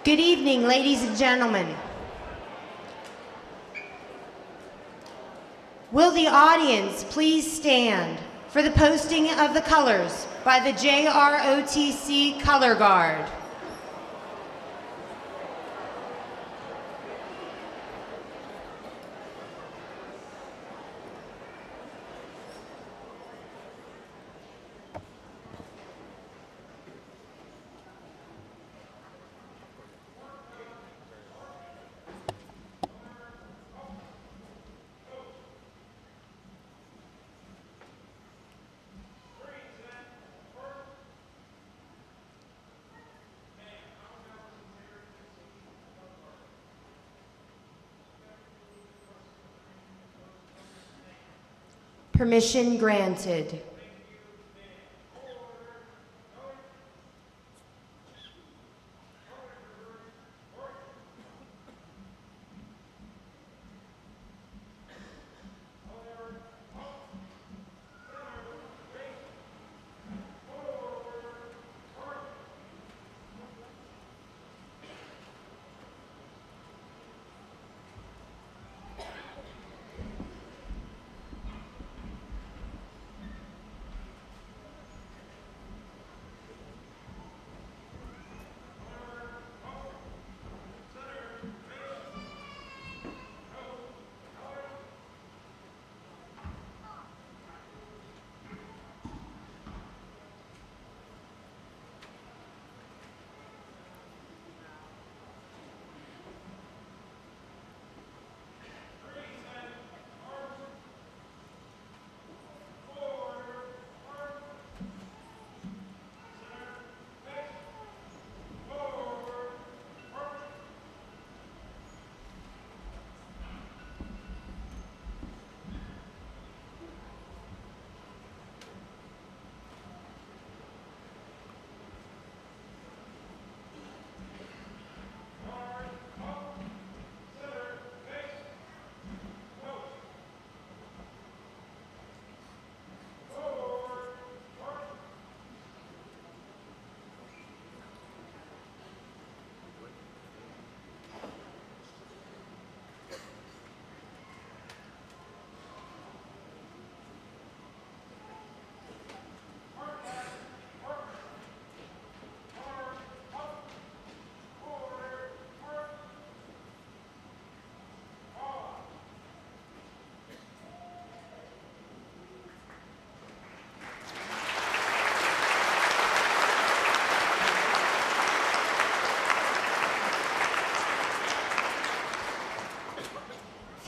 Good evening, ladies and gentlemen. Will the audience please stand for the posting of the colors by the JROTC Color Guard? Permission granted.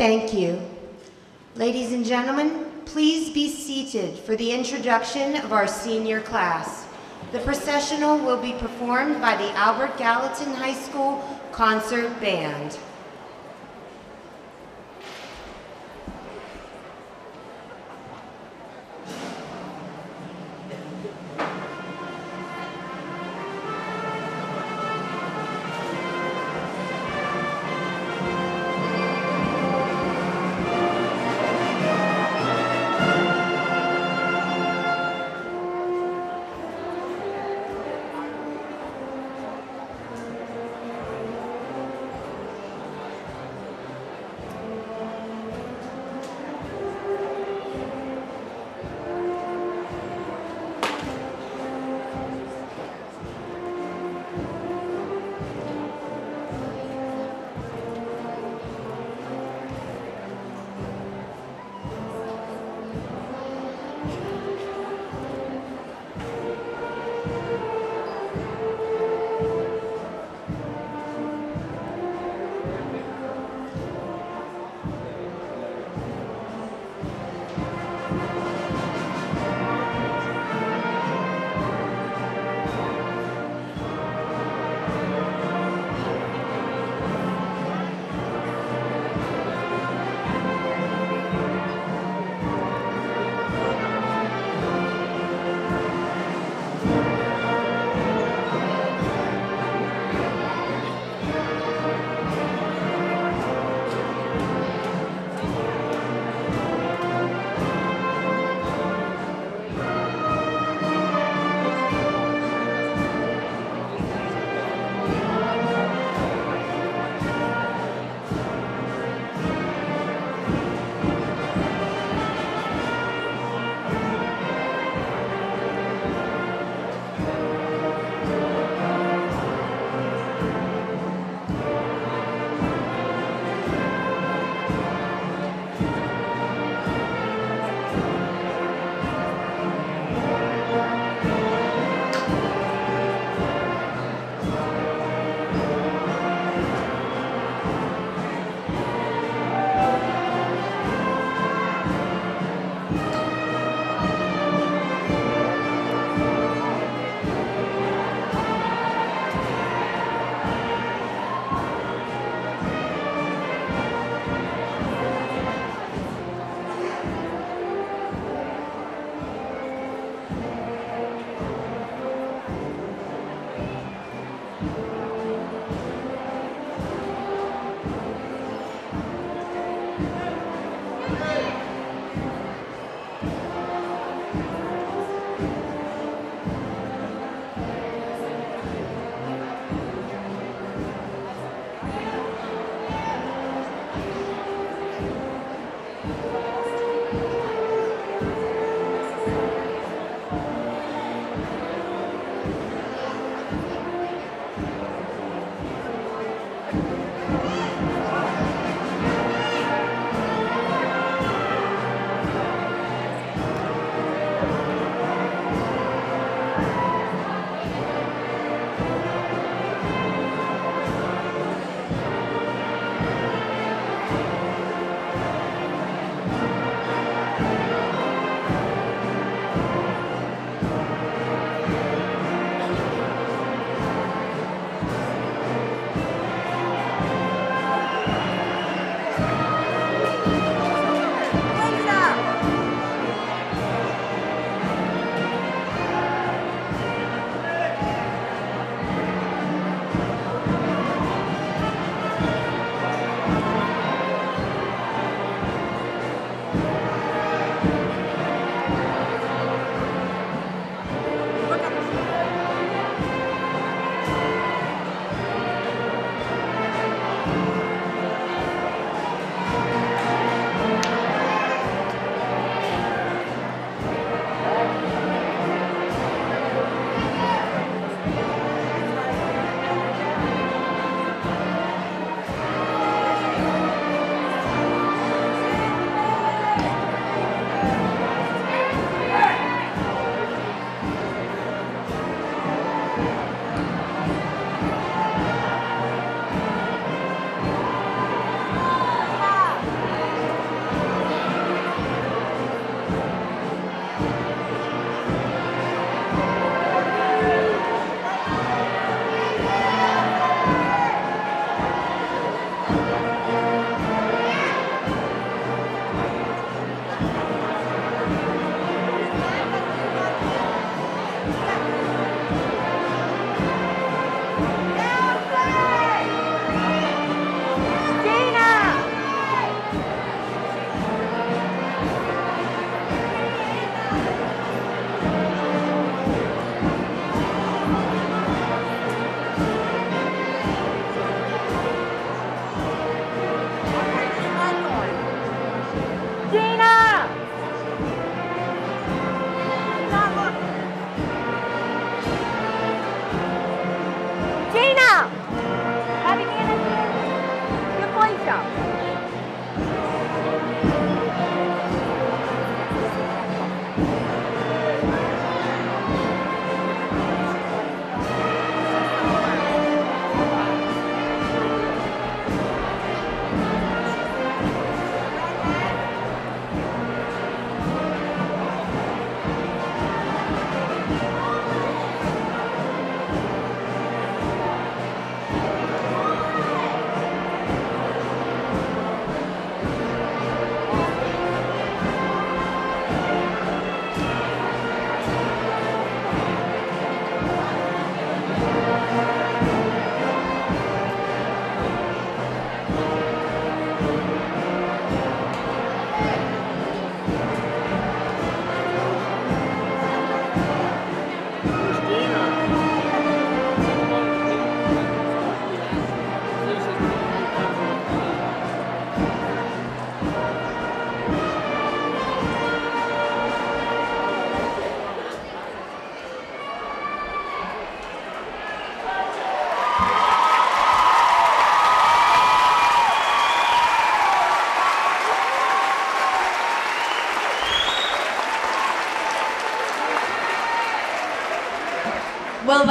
Thank you. Ladies and gentlemen, please be seated for the introduction of our senior class. The processional will be performed by the Albert Gallatin High School Concert Band.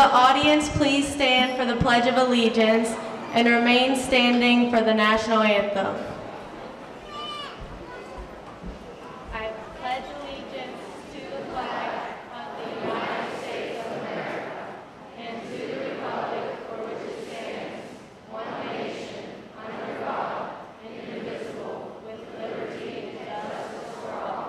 the audience please stand for the Pledge of Allegiance and remain standing for the national anthem. I pledge allegiance to the flag of the United States of America and to the republic for which it stands, one nation, under God, indivisible, with liberty and justice for all.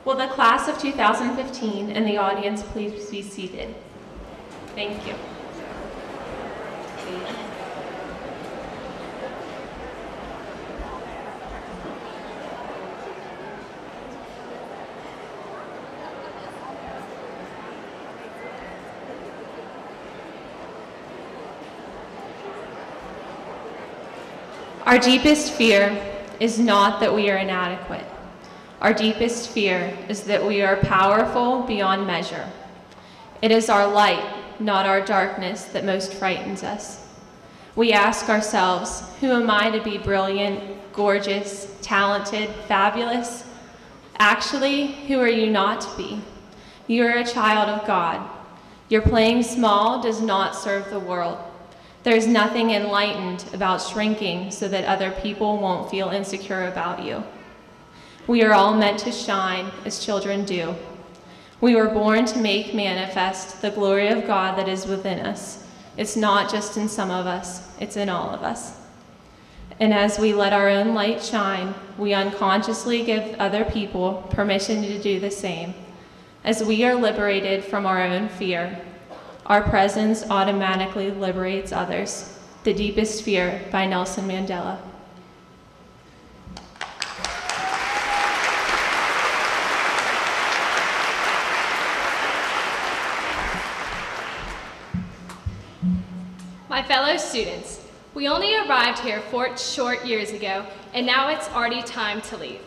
Will the class of 2015 and the audience please be seated? Thank you. Our deepest fear is not that we are inadequate. Our deepest fear is that we are powerful beyond measure. It is our light, not our darkness, that most frightens us. We ask ourselves, who am I to be brilliant, gorgeous, talented, fabulous? Actually, who are you not to be? You are a child of God. Your playing small does not serve the world. There's nothing enlightened about shrinking so that other people won't feel insecure about you. We are all meant to shine as children do. We were born to make manifest the glory of God that is within us. It's not just in some of us, it's in all of us. And as we let our own light shine, we unconsciously give other people permission to do the same. As we are liberated from our own fear, our presence automatically liberates others. The Deepest Fear by Nelson Mandela. My fellow students, we only arrived here 4 short years ago, and now it's already time to leave.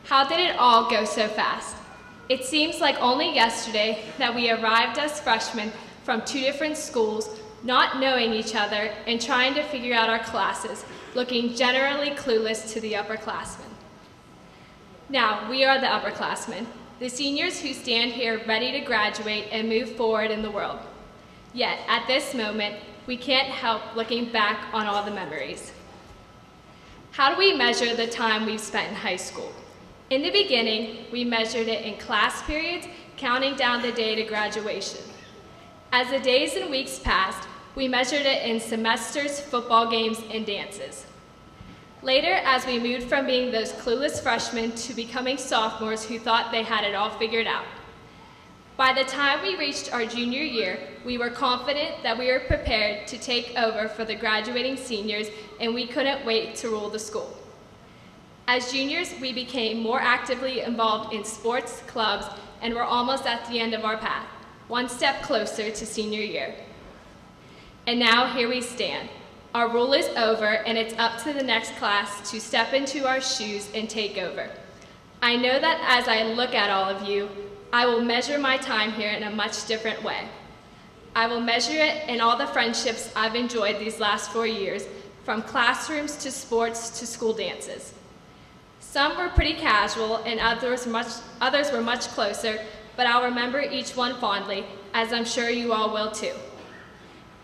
How did it all go so fast? It seems like only yesterday that we arrived as freshmen from 2 different schools, not knowing each other and trying to figure out our classes, looking generally clueless to the upperclassmen. Now, we are the upperclassmen, the seniors who stand here ready to graduate and move forward in the world. Yet, at this moment, we can't help looking back on all the memories. How do we measure the time we've spent in high school? In the beginning, we measured it in class periods, counting down the day to graduation. As the days and weeks passed, we measured it in semesters, football games, and dances. Later, as we moved from being those clueless freshmen to becoming sophomores who thought they had it all figured out, By the time we reached our junior year, we were confident that we were prepared to take over for the graduating seniors, and we couldn't wait to rule the school. As juniors, we became more actively involved in sports, clubs, and we're almost at the end of our path, one step closer to senior year. And now here we stand. Our rule is over, and it's up to the next class to step into our shoes and take over. I know that as I look at all of you, I will measure my time here in a much different way. I will measure it in all the friendships I've enjoyed these last 4 years, from classrooms to sports to school dances. Some were pretty casual and others were much closer, but I'll remember each one fondly, as I'm sure you all will too.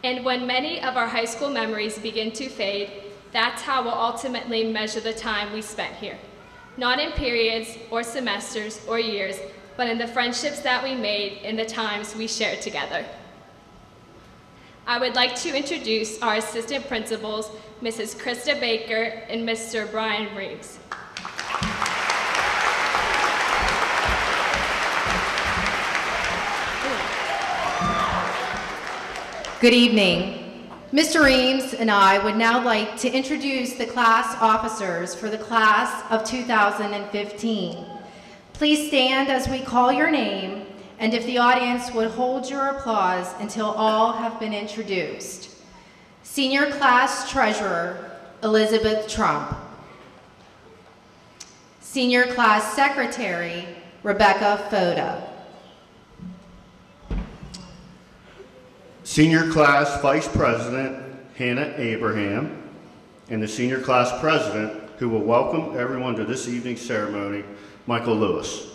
And when many of our high school memories begin to fade, that's how we'll ultimately measure the time we spent here. Not in periods or semesters or years, but in the friendships that we made and the times we shared together. I would like to introduce our assistant principals, Mrs. Krista Baker and Mr. Brian Reams. Good evening. Mr. Reams and I would now like to introduce the class officers for the class of 2015. Please stand as we call your name, and if the audience would hold your applause until all have been introduced. Senior Class Treasurer, Elizabeth Trump. Senior Class Secretary, Rebekah Fotta. Senior Class Vice President, Hannah Abraham, and the Senior Class President, who will welcome everyone to this evening's ceremony, Michael Lewis.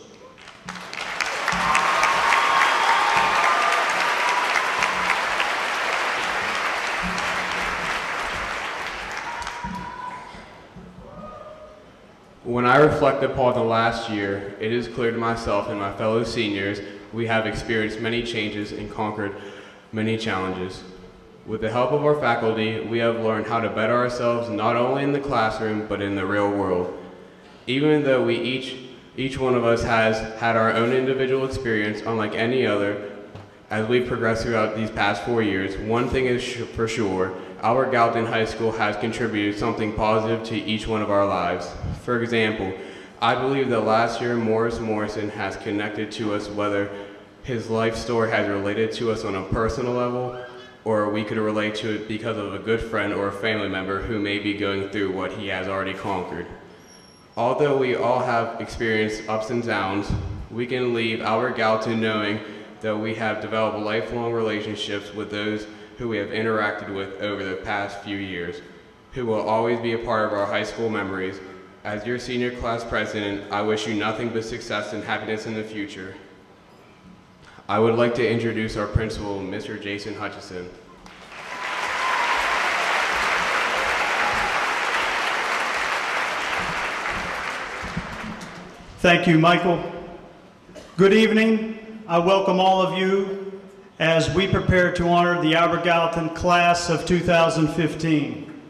When I reflect upon the last year, it is clear to myself and my fellow seniors we have experienced many changes and conquered many challenges. With the help of our faculty, we have learned how to better ourselves not only in the classroom, but in the real world. Even though we each one of us has had our own individual experience unlike any other, as we progress throughout these past 4 years, one thing is for sure, our Gallatin High School has contributed something positive to each one of our lives. For example, I believe that last year Morris Morrison has connected to us, whether his life story has related to us on a personal level, or we could relate to it because of a good friend or a family member who may be going through what he has already conquered. Although we all have experienced ups and downs, we can leave our Gallatin knowing that we have developed lifelong relationships with those who we have interacted with over the past few years, who will always be a part of our high school memories. As your senior class president, I wish you nothing but success and happiness in the future. I would like to introduce our principal, Mr. Jason Hutchinson. Thank you, Michael. Good evening. I welcome all of you as we prepare to honor the Albert Gallatin class of 2015.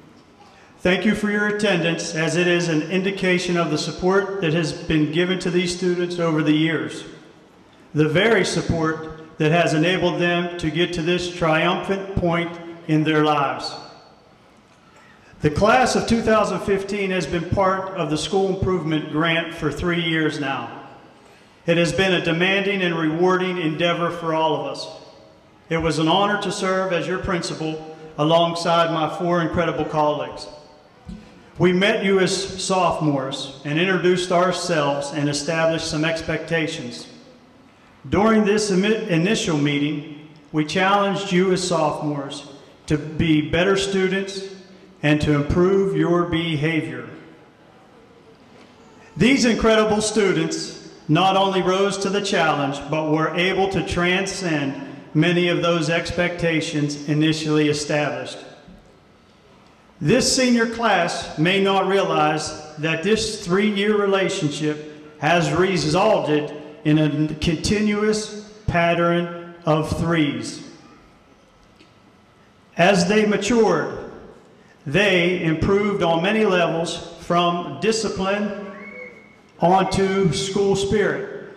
Thank you for your attendance, as it is an indication of the support that has been given to these students over the years. The very support that has enabled them to get to this triumphant point in their lives. The class of 2015 has been part of the School Improvement Grant for 3 years now. It has been a demanding and rewarding endeavor for all of us. It was an honor to serve as your principal alongside my 4 incredible colleagues. We met you as sophomores and introduced ourselves and established some expectations. During this initial meeting, we challenged you as sophomores to be better students and to improve your behavior. These incredible students not only rose to the challenge, but were able to transcend many of those expectations initially established. This senior class may not realize that this 3-year relationship has resulted in a continuous pattern of 3s. As they matured, they improved on many levels, from discipline onto school spirit.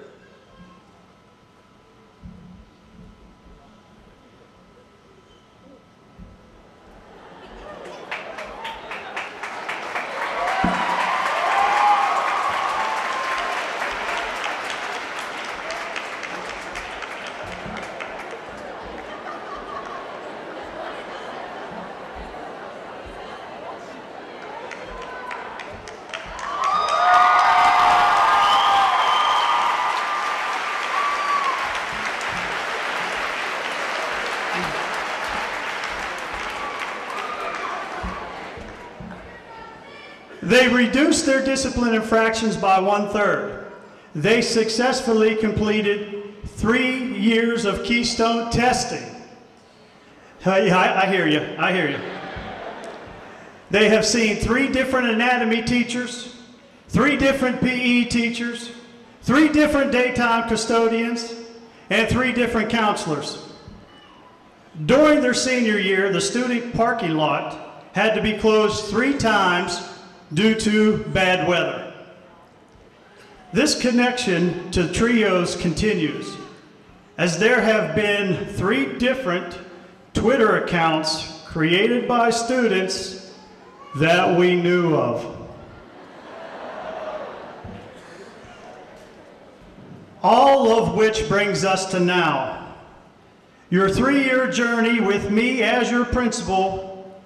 They reduced their discipline infractions by 1/3. They successfully completed 3 years of Keystone testing. I hear you, I hear you. They have seen 3 different anatomy teachers, 3 different PE teachers, 3 different daytime custodians, and 3 different counselors. During their senior year, the student parking lot had to be closed 3 times due to bad weather. This connection to trios continues, as there have been 3 different Twitter accounts created by students that we knew of. All of which brings us to now. Your 3-year journey with me as your principal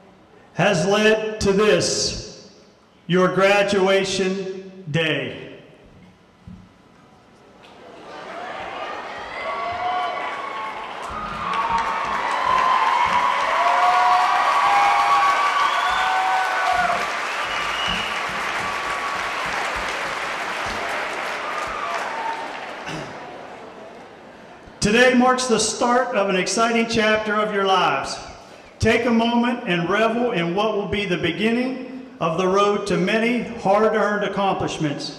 has led to this, your graduation day. Today marks the start of an exciting chapter of your lives. Take a moment and revel in what will be the beginning of the road to many hard-earned accomplishments.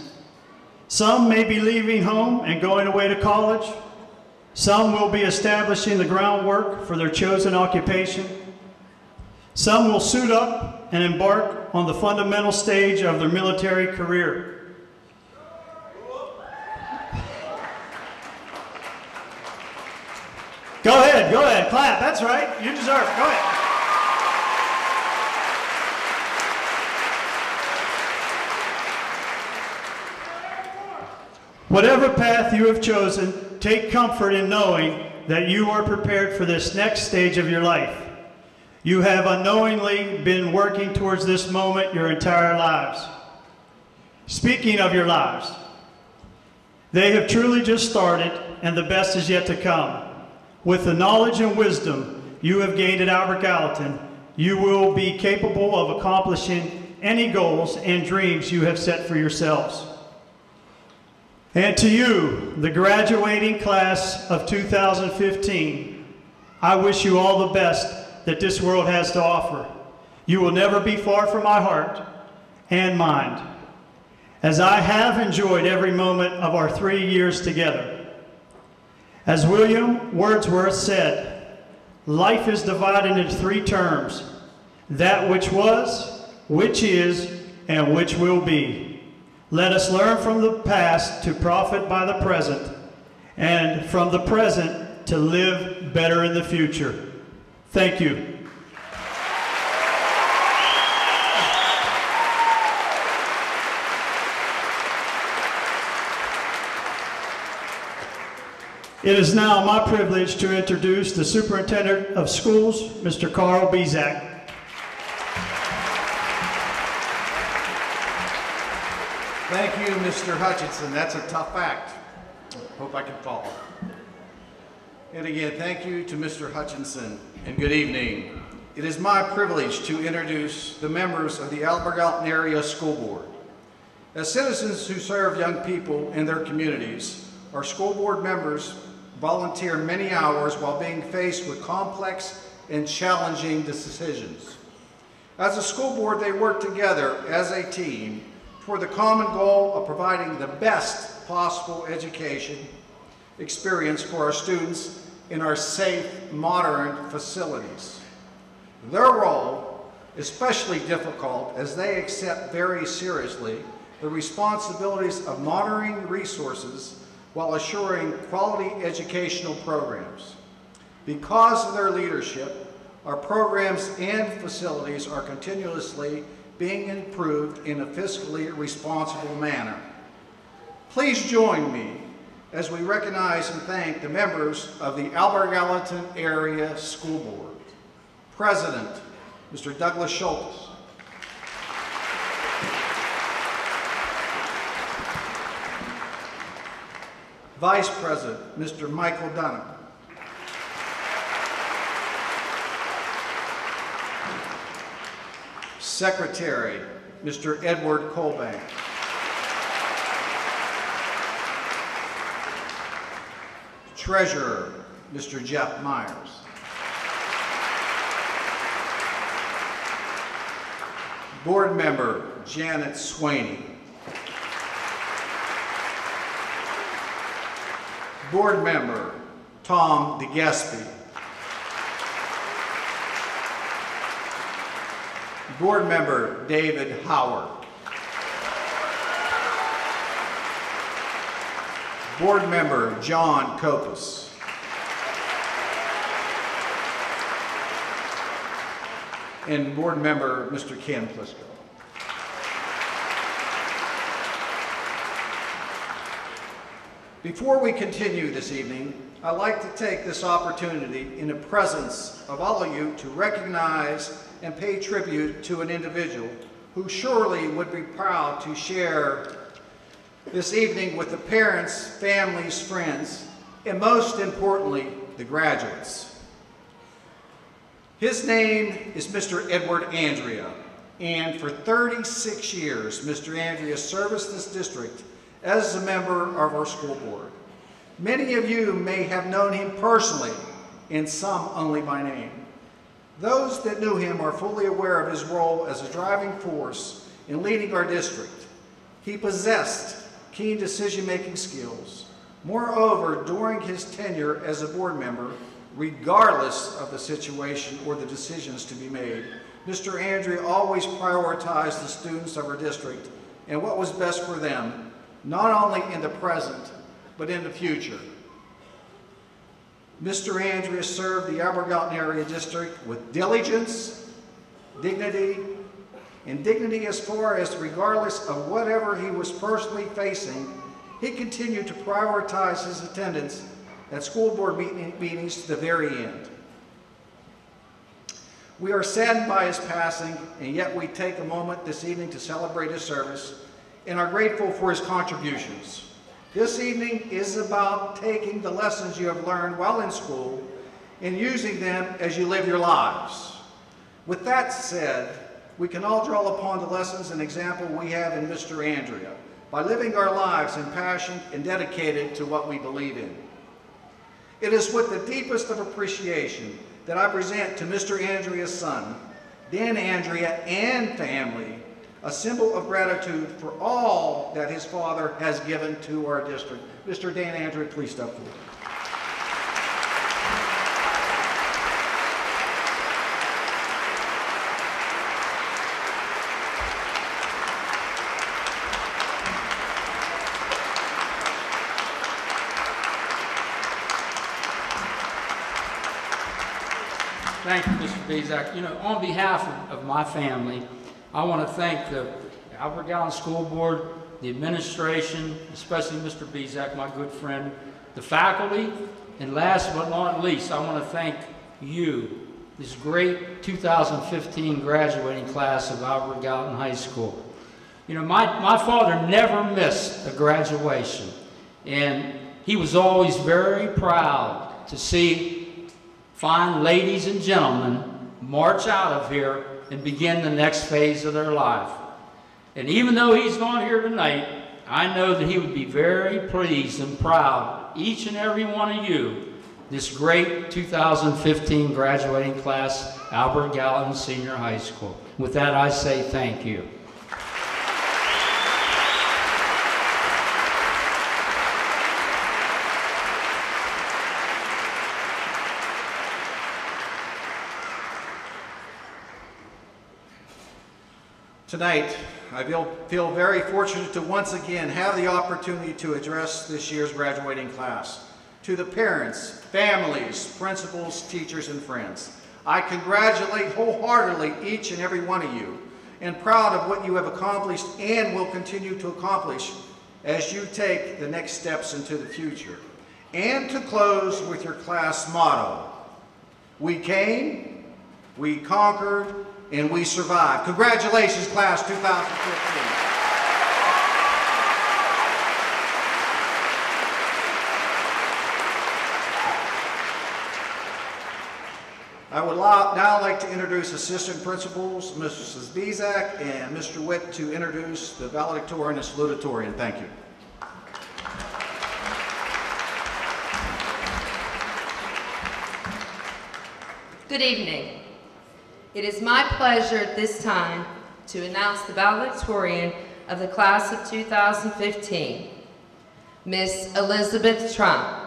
Some may be leaving home and going away to college. Some will be establishing the groundwork for their chosen occupation. Some will suit up and embark on the fundamental stage of their military career. Go ahead, clap, that's right, you deserve it, go ahead. Whatever path you have chosen, take comfort in knowing that you are prepared for this next stage of your life. You have unknowingly been working towards this moment your entire lives. Speaking of your lives, they have truly just started and the best is yet to come. With the knowledge and wisdom you have gained at Albert Gallatin, you will be capable of accomplishing any goals and dreams you have set for yourselves. And to you, the graduating class of 2015, I wish you all the best that this world has to offer. You will never be far from my heart and mind, as I have enjoyed every moment of our 3 years together. As William Wordsworth said, life is divided into 3 terms: that which was, which is, and which will be. Let us learn from the past to profit by the present, and from the present to live better in the future. Thank you. It is now my privilege to introduce the Superintendent of Schools, Mr. Bezjak. Thank you, Mr. Hutchinson. That's a tough act. Hope I can follow. And again, thank you to Mr. Hutchinson, and good evening. It is my privilege to introduce the members of the Albert Gallatin Area School Board. As citizens who serve young people in their communities, our school board members volunteer many hours while being faced with complex and challenging decisions. As a school board, they work together as a team toward the common goal of providing the best possible education experience for our students in our safe, modern facilities. Their role is especially difficult as they accept very seriously the responsibilities of monitoring resources while assuring quality educational programs. Because of their leadership, our programs and facilities are continuously being improved in a fiscally responsible manner. Please join me as we recognize and thank the members of the Albert Gallatin Area School Board. President, Mr. Douglas Schultz. Vice President, Mr. Michael Dunham. Secretary, Mr. Edward Colbank. Treasurer, Mr. Jeff Myers. Board Member, Janet Swaney. Board Member, Tom DeGespy. Board Member, David Howard. Board Member, John Kopus. And Board Member, Mr. Ken Plisco. Before we continue this evening, I'd like to take this opportunity in the presence of all of you to recognize and pay tribute to an individual who surely would be proud to share this evening with the parents, families, friends, and most importantly, the graduates. His name is Mr. Edward Andria, and for 36 years, Mr. Andria serviced this district as a member of our school board. Many of you may have known him personally, and some only by name. Those that knew him are fully aware of his role as a driving force in leading our district. He possessed keen decision-making skills. Moreover, during his tenure as a board member, regardless of the situation or the decisions to be made, Mr. Andria always prioritized the students of our district and what was best for them, not only in the present, but in the future. Mr. Andria served the Albert Gallatin area district with diligence, dignity, and dignity as far as regardless of whatever he was personally facing, he continued to prioritize his attendance at school board meetings to the very end. We are saddened by his passing, and yet we take a moment this evening to celebrate his service and are grateful for his contributions. This evening is about taking the lessons you have learned while in school and using them as you live your lives. With that said, we can all draw upon the lessons and example we have in Mr. Andria by living our lives in passion and dedicated to what we believe in. It is with the deepest of appreciation that I present to Mr. Andria's son, Dan Andria, and family, a symbol of gratitude for all that his father has given to our district. Mr. Dan Andria, please step forward. Thank you, Mr. Bezjak. You know, on behalf of my family, I want to thank the Albert Gallatin School Board, the administration, especially Mr. Bezjak, my good friend, the faculty, and last but not least, I want to thank you, this great 2015 graduating class of Albert Gallatin High School. You know, my father never missed a graduation, and he was always very proud to see fine ladies and gentlemen march out of here and begin the next phase of their life. And even though he's not here tonight, I know that he would be very pleased and proud, each and every one of you, this great 2015 graduating class, Albert Gallatin Senior High School. With that, I say thank you. Tonight, I feel very fortunate to once again have the opportunity to address this year's graduating class. To the parents, families, principals, teachers, and friends, I congratulate wholeheartedly each and every one of you, and proud of what you have accomplished and will continue to accomplish as you take the next steps into the future. And to close with your class motto, we came, we conquered, and we survived. Congratulations, class 2015. I would now like to introduce Assistant Principals, Mrs. Bezjak and Mr. Witt, to introduce the Valedictorian and Salutatorian. Thank you. Good evening. It is my pleasure at this time to announce the Valedictorian of the class of 2015, Miss Elizabeth Trump.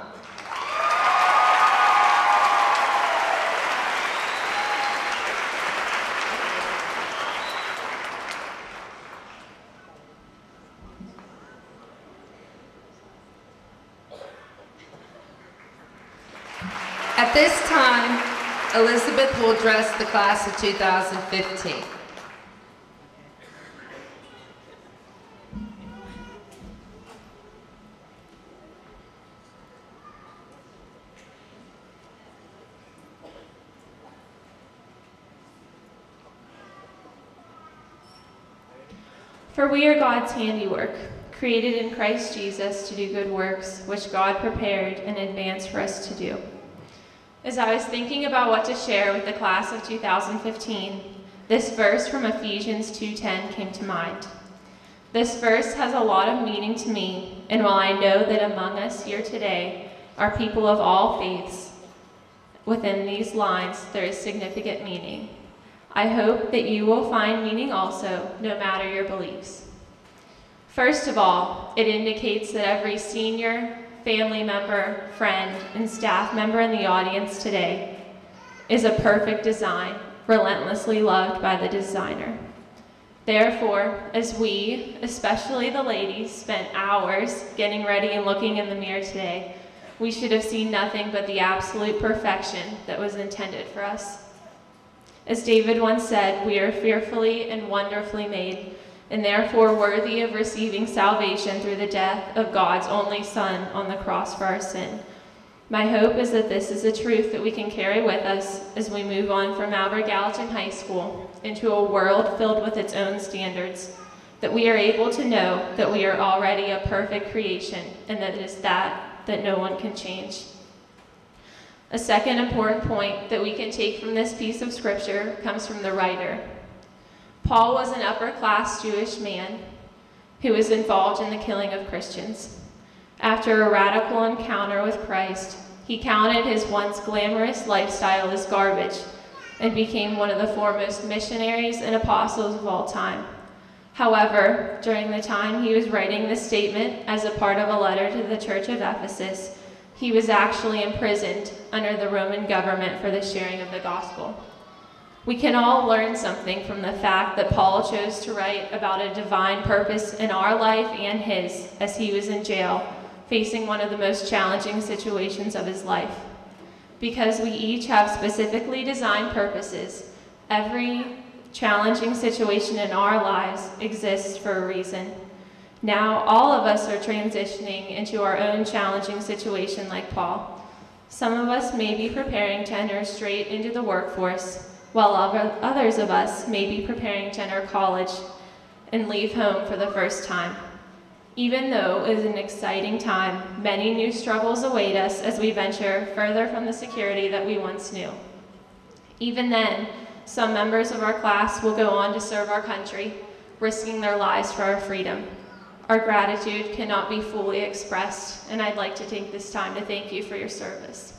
At this time, Elizabeth will address the class of 2015. For we are God's handiwork, created in Christ Jesus to do good works, which God prepared in advance for us to do. As I was thinking about what to share with the class of 2015, this verse from Ephesians 2:10 came to mind. This verse has a lot of meaning to me, and while I know that among us here today are people of all faiths, within these lines there is significant meaning. I hope that you will find meaning also, no matter your beliefs. First of all, it indicates that every senior, family member, friend, and staff member in the audience today is a perfect design, relentlessly loved by the designer. Therefore, as we, especially the ladies, spent hours getting ready and looking in the mirror today, we should have seen nothing but the absolute perfection that was intended for us. As David once said, we are fearfully and wonderfully made, and therefore worthy of receiving salvation through the death of God's only Son on the cross for our sin. My hope is that this is a truth that we can carry with us as we move on from Gallatin High School into a world filled with its own standards, that we are able to know that we are already a perfect creation, and that it is that no one can change. A second important point that we can take from this piece of scripture comes from the writer. Paul was an upper-class Jewish man who was involved in the killing of Christians. After a radical encounter with Christ, he counted his once glamorous lifestyle as garbage and became one of the foremost missionaries and apostles of all time. However, during the time he was writing this statement as a part of a letter to the church of Ephesus, he was actually imprisoned under the Roman government for the sharing of the gospel. We can all learn something from the fact that Paul chose to write about a divine purpose in our life and his as he was in jail, facing one of the most challenging situations of his life. Because we each have specifically designed purposes, every challenging situation in our lives exists for a reason. Now, all of us are transitioning into our own challenging situation like Paul. Some of us may be preparing to enter straight into the workforce, while others of us may be preparing to enter college and leave home for the first time. Even though it is an exciting time, many new struggles await us as we venture further from the security that we once knew. Even then, some members of our class will go on to serve our country, risking their lives for our freedom. Our gratitude cannot be fully expressed, and I'd like to take this time to thank you for your service.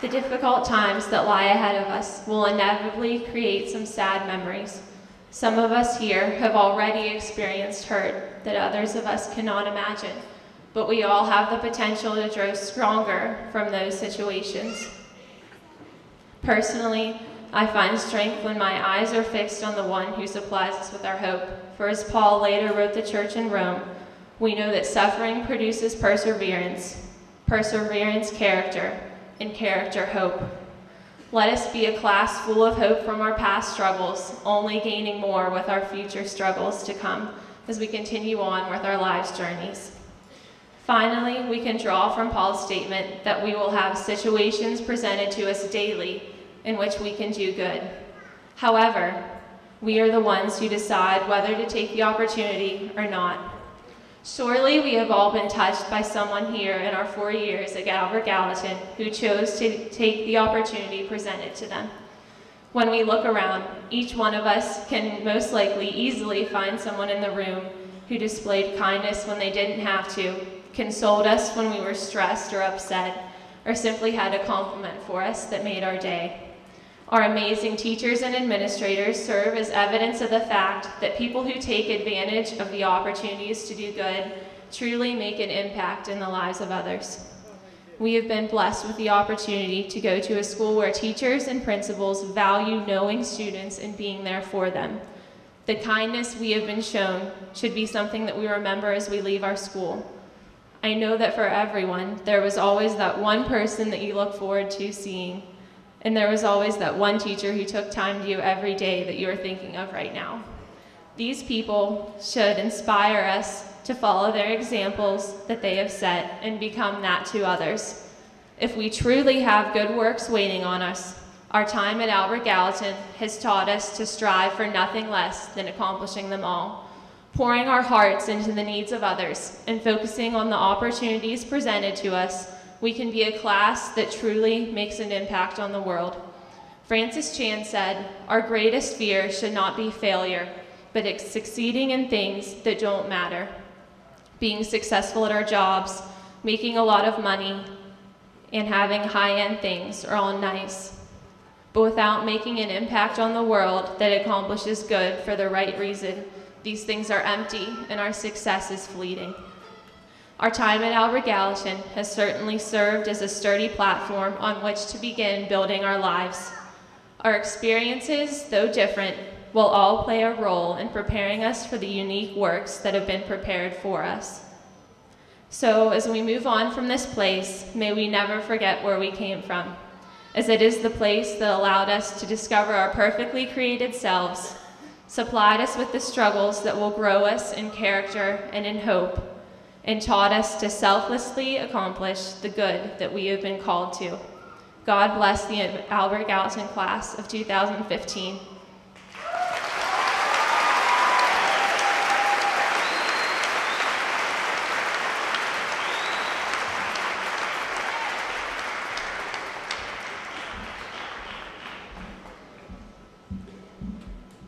The difficult times that lie ahead of us will inevitably create some sad memories. Some of us here have already experienced hurt that others of us cannot imagine, but we all have the potential to grow stronger from those situations. Personally, I find strength when my eyes are fixed on the one who supplies us with our hope. For as Paul later wrote the church in Rome, we know that suffering produces perseverance, perseverance character, and character hope. Let us be a class full of hope from our past struggles, only gaining more with our future struggles to come as we continue on with our lives' journeys. Finally, we can draw from Paul's statement that we will have situations presented to us daily in which we can do good. However, we are the ones who decide whether to take the opportunity or not. Surely we have all been touched by someone here in our 4 years at Albert Gallatin who chose to take the opportunity presented to them. When we look around, each one of us can most likely easily find someone in the room who displayed kindness when they didn't have to, consoled us when we were stressed or upset, or simply had a compliment for us that made our day. Our amazing teachers and administrators serve as evidence of the fact that people who take advantage of the opportunities to do good truly make an impact in the lives of others. We have been blessed with the opportunity to go to a school where teachers and principals value knowing students and being there for them. The kindness we have been shown should be something that we remember as we leave our school. I know that for everyone, there was always that one person that you look forward to seeing, and there was always that one teacher who took time to you every day that you are thinking of right now. These people should inspire us to follow their examples that they have set and become that to others. If we truly have good works waiting on us, our time at Albert Gallatin has taught us to strive for nothing less than accomplishing them all, pouring our hearts into the needs of others and focusing on the opportunities presented to us. We can be a class that truly makes an impact on the world. Francis Chan said, "Our greatest fear should not be failure, but it's succeeding in things that don't matter. Being successful at our jobs, making a lot of money, and having high-end things are all nice. But without making an impact on the world that accomplishes good for the right reason, these things are empty and our success is fleeting." Our time at Albert Gallatin has certainly served as a sturdy platform on which to begin building our lives. Our experiences, though different, will all play a role in preparing us for the unique works that have been prepared for us. So as we move on from this place, may we never forget where we came from, as it is the place that allowed us to discover our perfectly created selves, supplied us with the struggles that will grow us in character and in hope, and taught us to selflessly accomplish the good that we have been called to. God bless the Albert Gallatin class of 2015.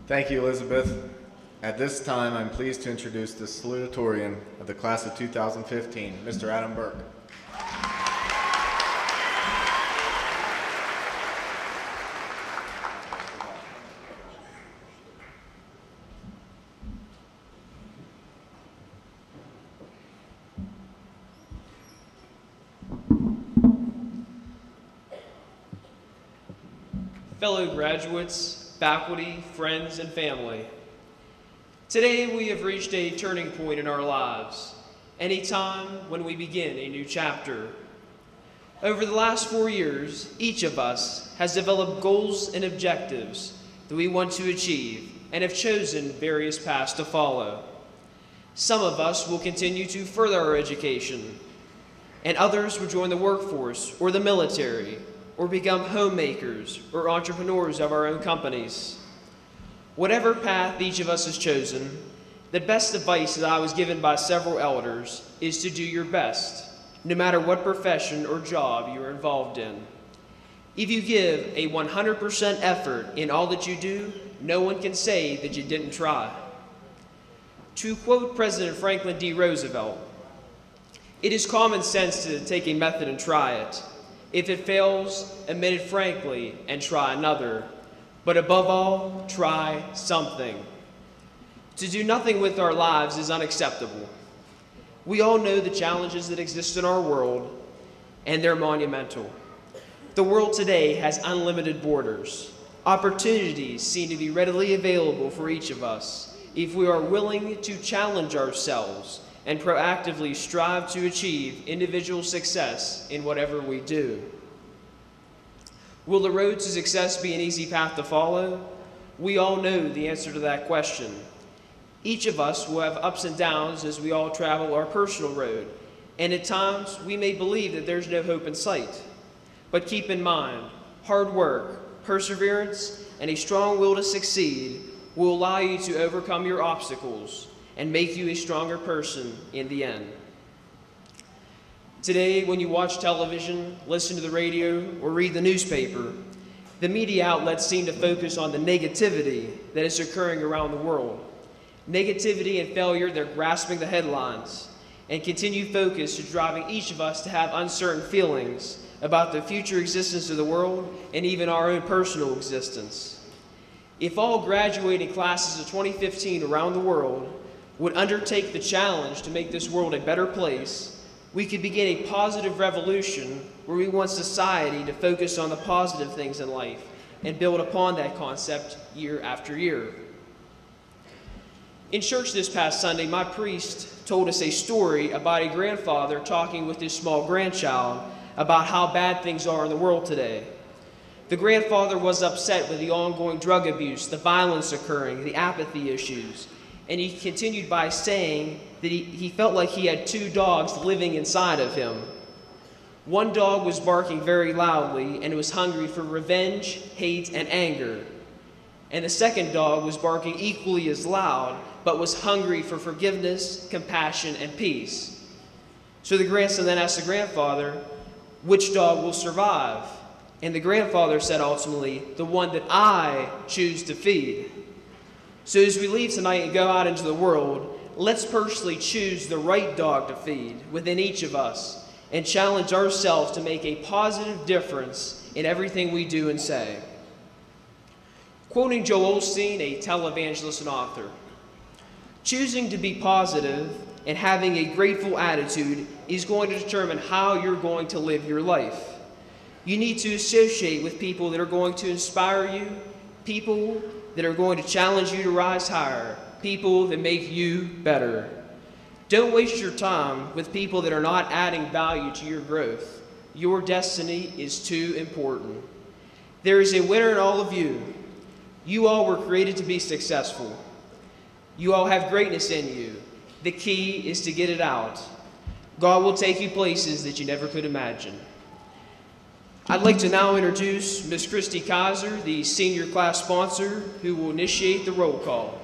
Thank you, Elizabeth. At this time, I'm pleased to introduce the Salutatorian of the class of 2015, Mr. Adam Burke. Fellow graduates, faculty, friends, and family. Today we have reached a turning point in our lives, any time when we begin a new chapter. Over the last 4 years, each of us has developed goals and objectives that we want to achieve and have chosen various paths to follow. Some of us will continue to further our education, and others will join the workforce or the military, or become homemakers or entrepreneurs of our own companies. Whatever path each of us has chosen, the best advice that I was given by several elders is to do your best, no matter what profession or job you are involved in. If you give a 100% effort in all that you do, no one can say that you didn't try. To quote President Franklin D. Roosevelt, "It is common sense to take a method and try it. If it fails, admit it frankly and try another. But above all, try something." To do nothing with our lives is unacceptable. We all know the challenges that exist in our world, and they're monumental. The world today has unlimited borders. Opportunities seem to be readily available for each of us if we are willing to challenge ourselves and proactively strive to achieve individual success in whatever we do. Will the road to success be an easy path to follow? We all know the answer to that question. Each of us will have ups and downs as we all travel our personal road, and at times we may believe that there's no hope in sight. But keep in mind, hard work, perseverance, and a strong will to succeed will allow you to overcome your obstacles and make you a stronger person in the end. Today, when you watch television, listen to the radio, or read the newspaper, the media outlets seem to focus on the negativity that is occurring around the world. Negativity and failure, they're grasping the headlines, and continued focus is driving each of us to have uncertain feelings about the future existence of the world and even our own personal existence. If all graduating classes of 2015 around the world would undertake the challenge to make this world a better place, we could begin a positive revolution where we want society to focus on the positive things in life and build upon that concept year after year. In church this past Sunday, my priest told us a story about a grandfather talking with his small grandchild about how bad things are in the world today. The grandfather was upset with the ongoing drug abuse, the violence occurring, the apathy issues, and he continued by saying that he felt like he had two dogs living inside of him. One dog was barking very loudly and was hungry for revenge, hate, and anger. And the second dog was barking equally as loud, but was hungry for forgiveness, compassion, and peace. So the grandson then asked the grandfather, which dog will survive? And the grandfather said ultimately, the one that I choose to feed. So as we leave tonight and go out into the world, let's personally choose the right dog to feed within each of us and challenge ourselves to make a positive difference in everything we do and say. Quoting Joel Osteen, a televangelist and author, choosing to be positive and having a grateful attitude is going to determine how you're going to live your life. You need to associate with people that are going to inspire you, people that are going to challenge you to rise higher, people that make you better. Don't waste your time with people that are not adding value to your growth. Your destiny is too important. There is a winner in all of you. You all were created to be successful. You all have greatness in you. The key is to get it out. God will take you places that you never could imagine. I'd like to now introduce Miss Kristi Kaiser, the senior class sponsor, who will initiate the roll call.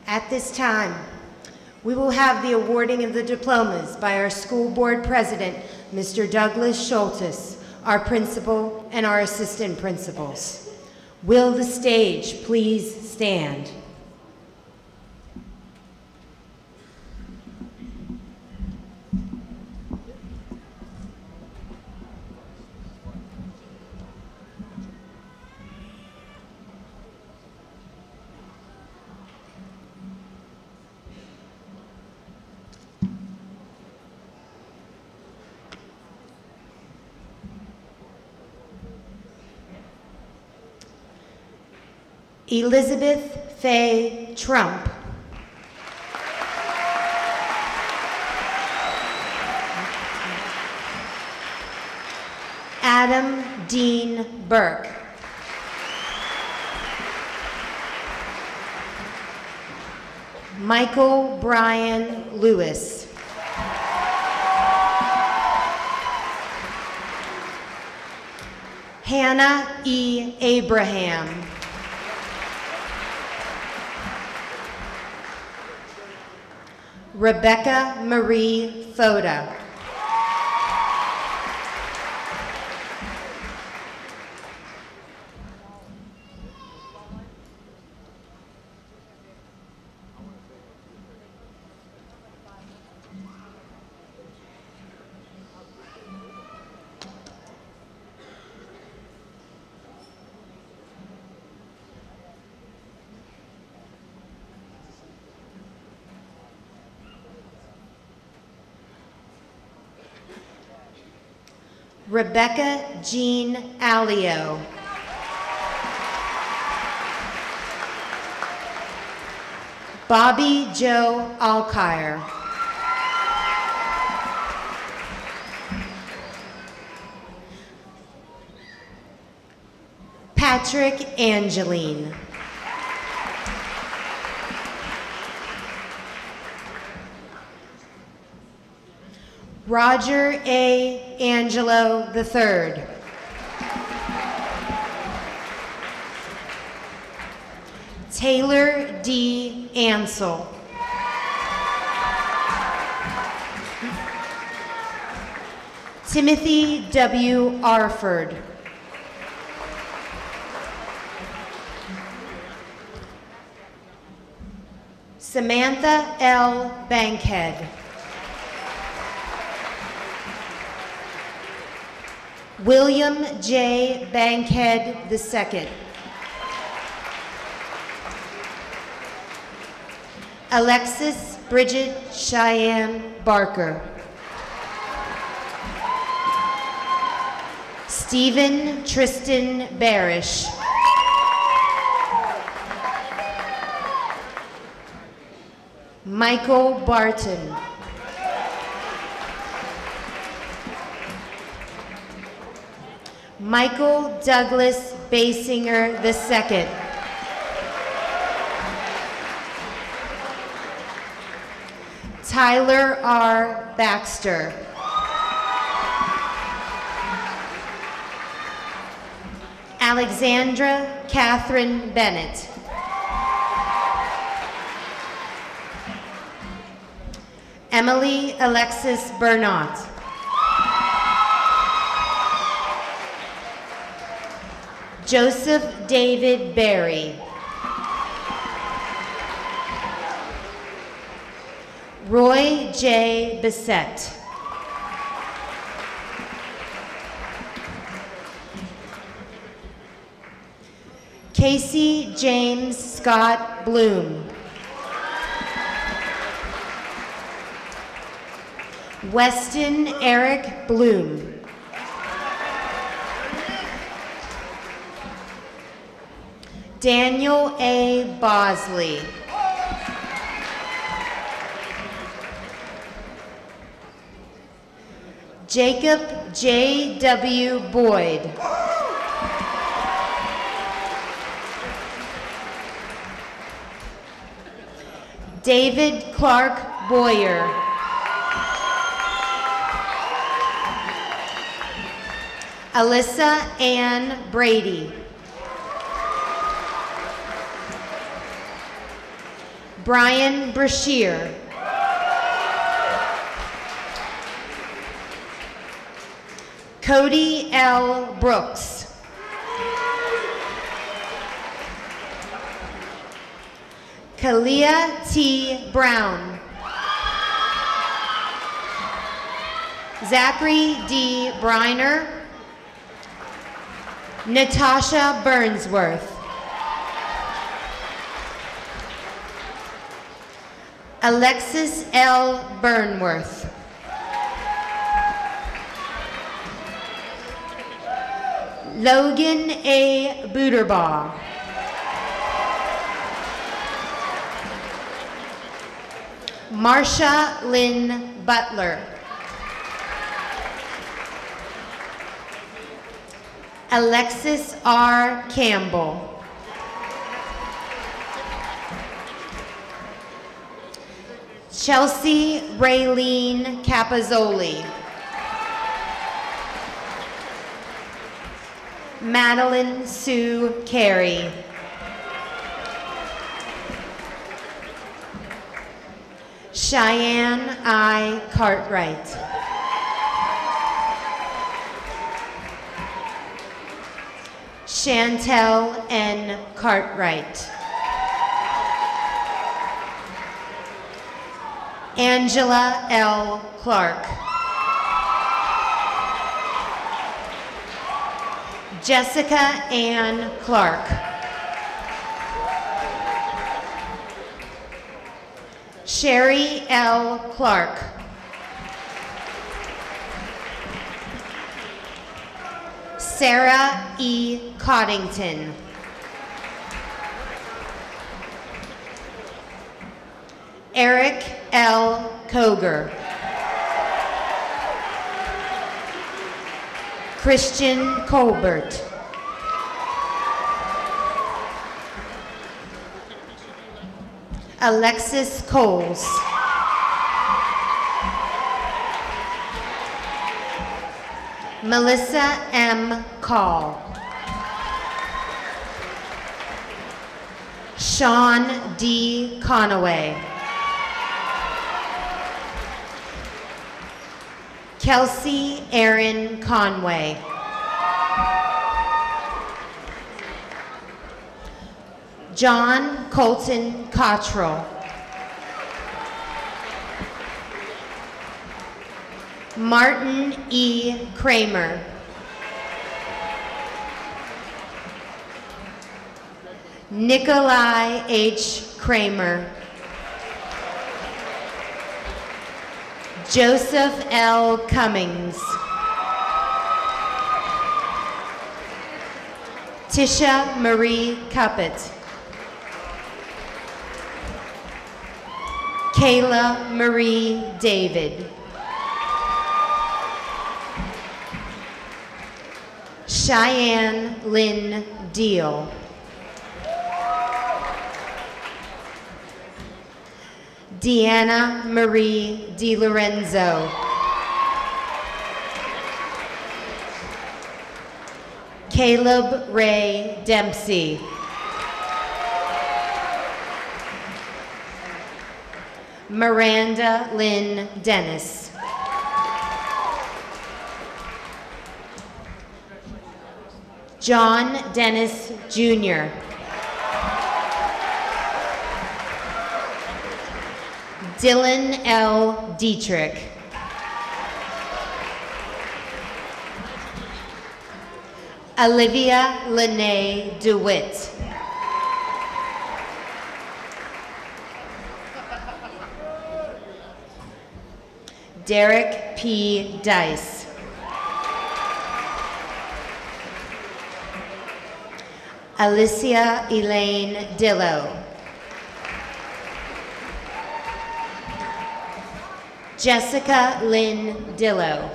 At this time, we will have the awarding of the diplomas by our school board president, Mr. Douglas Schultes, our principal, and our assistant principals. Will the stage please stand? Elizabeth Faye Trump. Adam Dean Burke. Michael Brian Lewis. Hannah E. Abraham. Rebekah Marie Fotta. Rebecca Jean Alio. Bobby Joe Alkire. Patrick Angeline. Roger A. Angelo III. Taylor D. Ansel. Timothy W. Arford. Samantha L. Bankhead. William J. Bankhead II. Alexis Bridget Cheyenne Barker. Stephen Tristan Barish. Michael Barton. Michael Douglas Basinger II. Tyler R. Baxter. Alexandra Catherine Bennett. Emily Alexis Bernat. Joseph David Berry. Roy J. Bissett. Casey James Scott Bloom. Weston Eric Bloom. Daniel A. Bosley. Jacob J. W. Boyd. David Clark Boyer. Alyssa Ann Brady. Brian Brashear. Cody L. Brooks. Kalia T. Brown. Zachary D. Briner. Natasha Burnsworth. Alexis L. Burnworth. Logan A. Booterbaugh. Marsha Lynn Butler. Alexis R. Campbell. Chelsea Raylene Capazzoli. Madeline Sue Carey. Cheyenne I. Cartwright. Chantel N. Cartwright. Angela L. Clark. Jessica Ann Clark. Sherry L. Clark. Sarah E. Coddington. Eric L. Koger. Christian Colbert. Alexis Coles. Melissa M. Call. Sean D. Conaway. Kelsey Erin Conway. John Colton Cottrell. Martin E. Kramer. Nikolai H. Kramer. Joseph L. Cummings. Tisha Marie Cuppet. Kayla Marie David. Cheyenne Lynn Deal. Deanna Marie DiLorenzo. Caleb Ray Dempsey. Miranda Lynn Dennis. John Dennis Jr. Dylan L. Dietrich. Olivia Lene DeWitt. Derek P. Dice. Alicia Elaine Dillo. Jessica Lynn Dillo.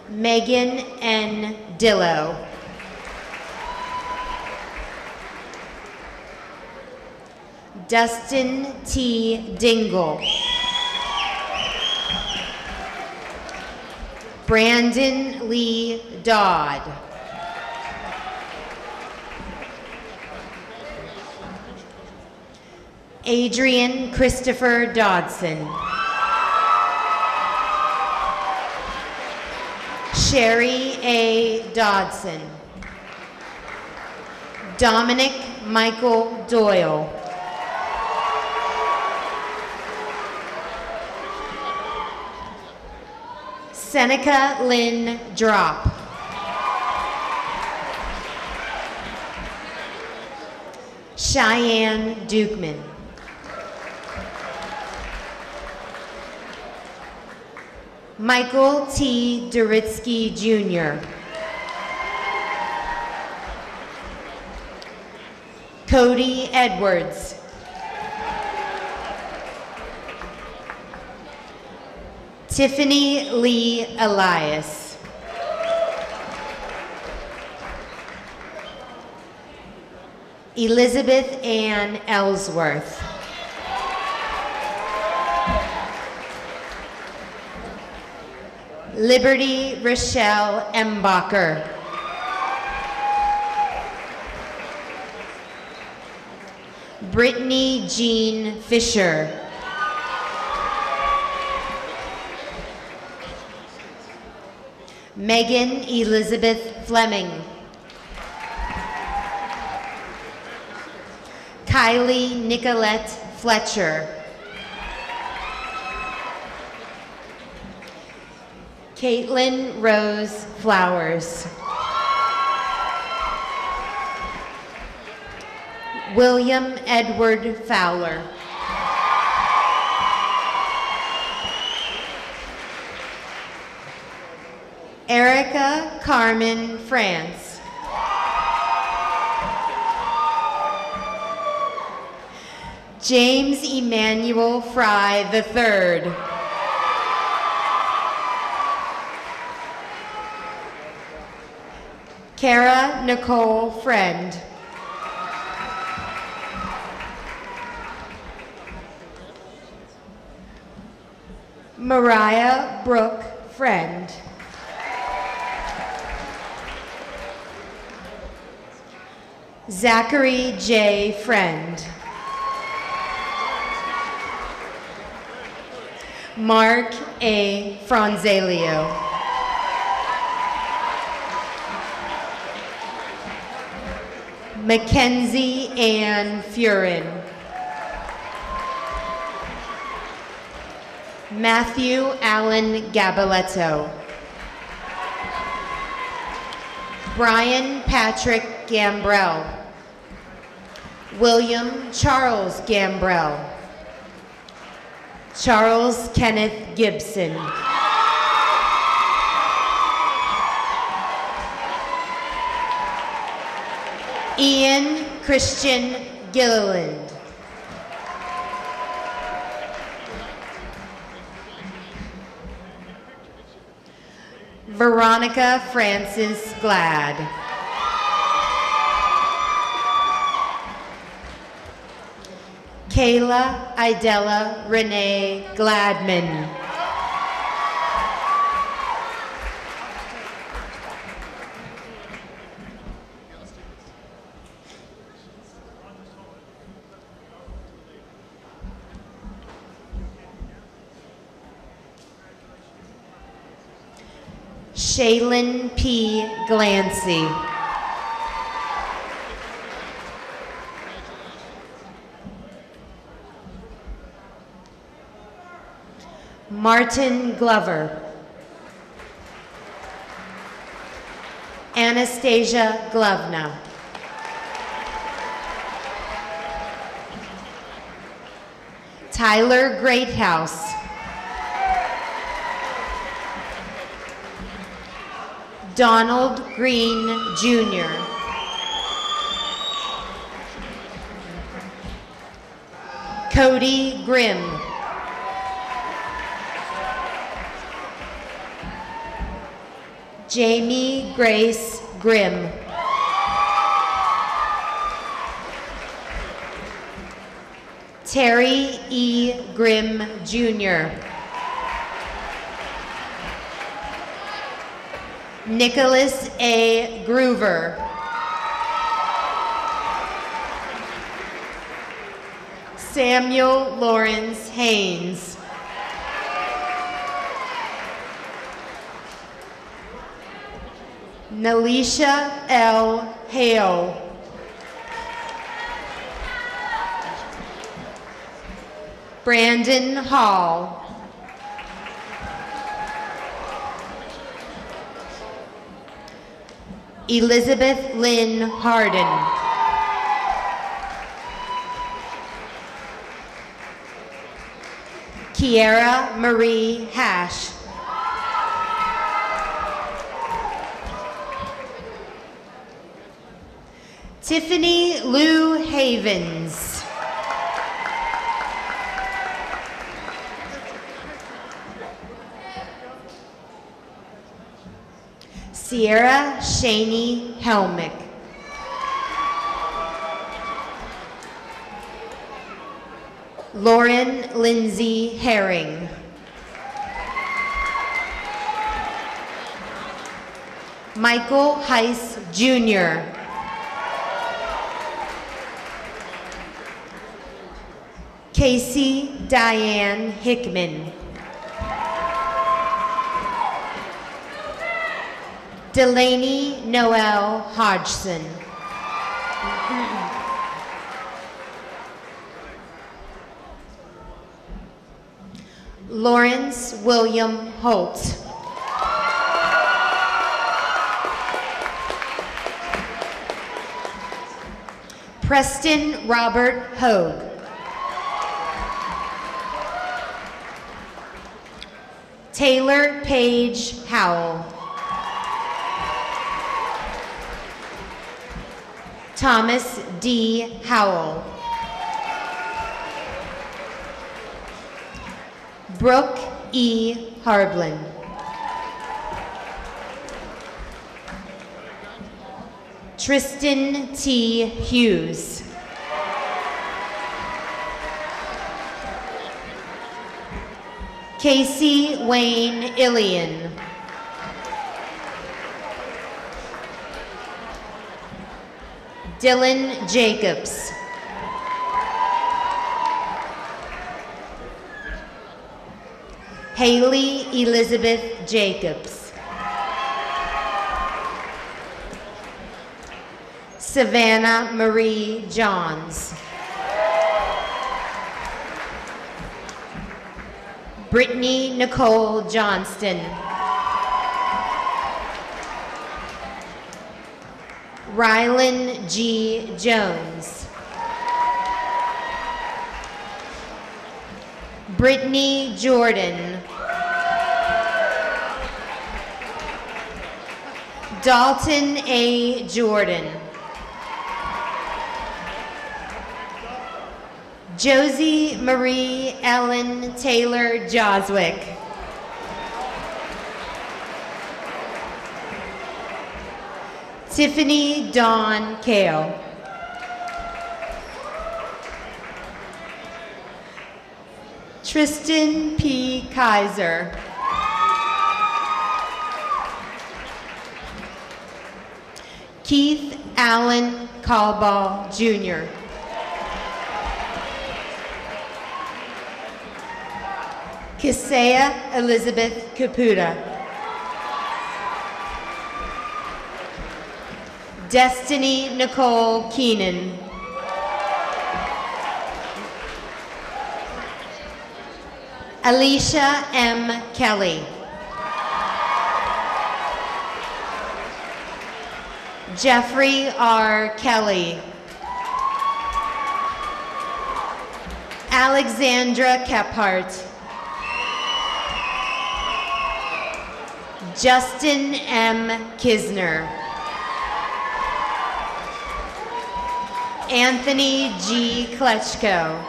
Megan N. Dillo. Dustin T. Dingle. Brandon Lee Dodd. Adrian Christopher Dodson. Sherry A. Dodson. Dominic Michael Doyle. Seneca Lynn Drop. Cheyenne Dukeman. Michael T. Duritsky Jr. Cody Edwards. Tiffany Lee Elias. Elizabeth Ann Ellsworth. Liberty Rochelle Embacher. Brittany Jean Fisher. Megan Elizabeth Fleming. Kylie Nicolette Fletcher. Caitlin Rose Flowers. William Edward Fowler. Erica Carmen France. James Emmanuel Fry III. Kara Nicole Friend. Mariah Brooke Friend. Zachary J. Friend. Mark A. Franzalio. Mackenzie Ann Furin. Matthew Allen Gabaletto. Brian Patrick Gambrell. William Charles Gambrell. Charles Kenneth Gibson. Ian Christian Gilliland. Veronica Francis Glad. Kayla Idella Renee Gladman. Shaylin P. Glancy. Martin Glover. Anastasia Glovna. Tyler Greathouse. Donald Green, Jr. Cody Grimm. Jamie Grace Grimm. Terry E. Grimm, Jr. Nicholas A. Groover. Samuel Lawrence Haynes. Nalisha L. Hale. Brandon Hall. Elizabeth Lynn Harden. Kiera Marie Hash. Tiffany Lou Havens. Sierra Shaney Helmick. Lauren Lindsay Herring. Michael Heiss, Jr. Casey Diane Hickman. Delaney Noel Hodgson. Lawrence William Holt. Preston Robert Hogue. Taylor Page Howell. Thomas D. Howell. Brooke E. Harblin. Tristan T. Hughes. Casey Wayne Ilian. Dylan Jacobs. Haley Elizabeth Jacobs. Savannah Marie Johns. Brittany Nicole Johnston. Rylan G. Jones. Brittany Jordan. Dalton A. Jordan. Josie Marie Ellen Taylor Joswick. Tiffany Dawn Kale. Tristan P. Kaiser. Keith Allen Caldball, Jr. Kisea Elizabeth Caputa. Destiny Nicole Keenan. Alicia M. Kelly. Jeffrey R. Kelly. Alexandra Kephart. Justin M. Kisner. Anthony G. Klechko.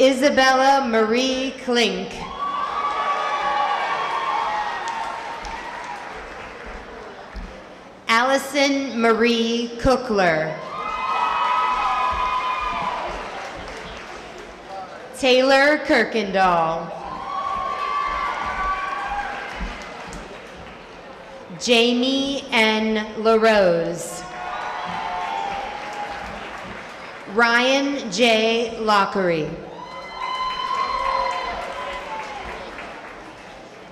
Isabella Marie Klink. Allison Marie Cookler. Taylor Kirkendall. Jamie N. LaRose. Ryan J. Lockery.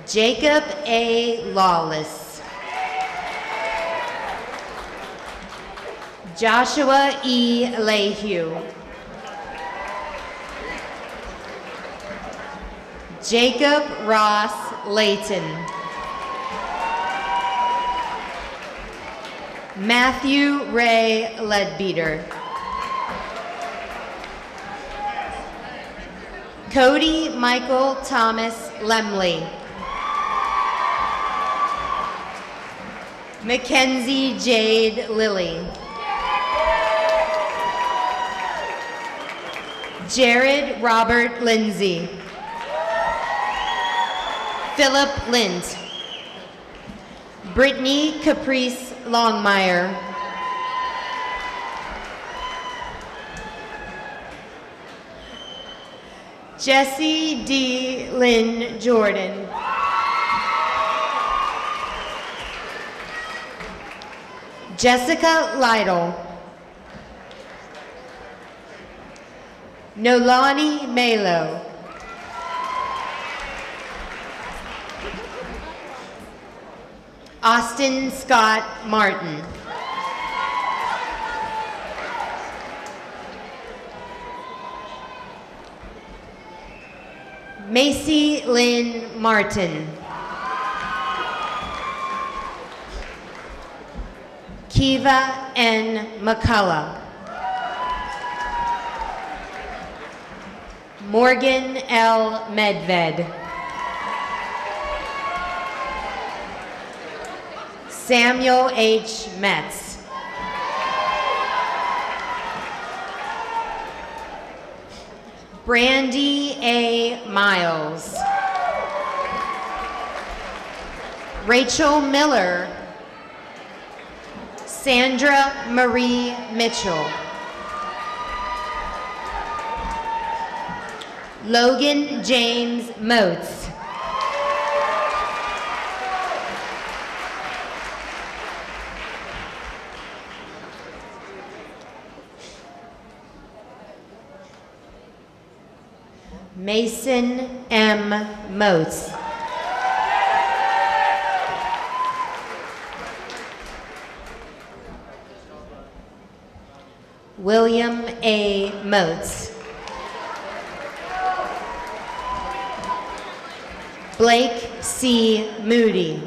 Jacob A. Lawless. Joshua E. Lehue. Jacob Ross Layton. Matthew Ray Ledbeater. Cody Michael Thomas Lemley. Mackenzie Jade Lilly. Jared Robert Lindsay. Philip Lind. Brittany Caprice Longmire. Jesse D. Lynn Jordan. Jessica Lytle. Nolani Malo. Austin Scott Martin. Macy Lynn Martin. Kiva N. McCullough. Morgan L. Medved. Samuel H. Metz. Brandy A. Miles. Rachel Miller. Sandra Marie Mitchell. Logan James Moats. Mason M. Moats. William A. Moats. Blake C. Moody.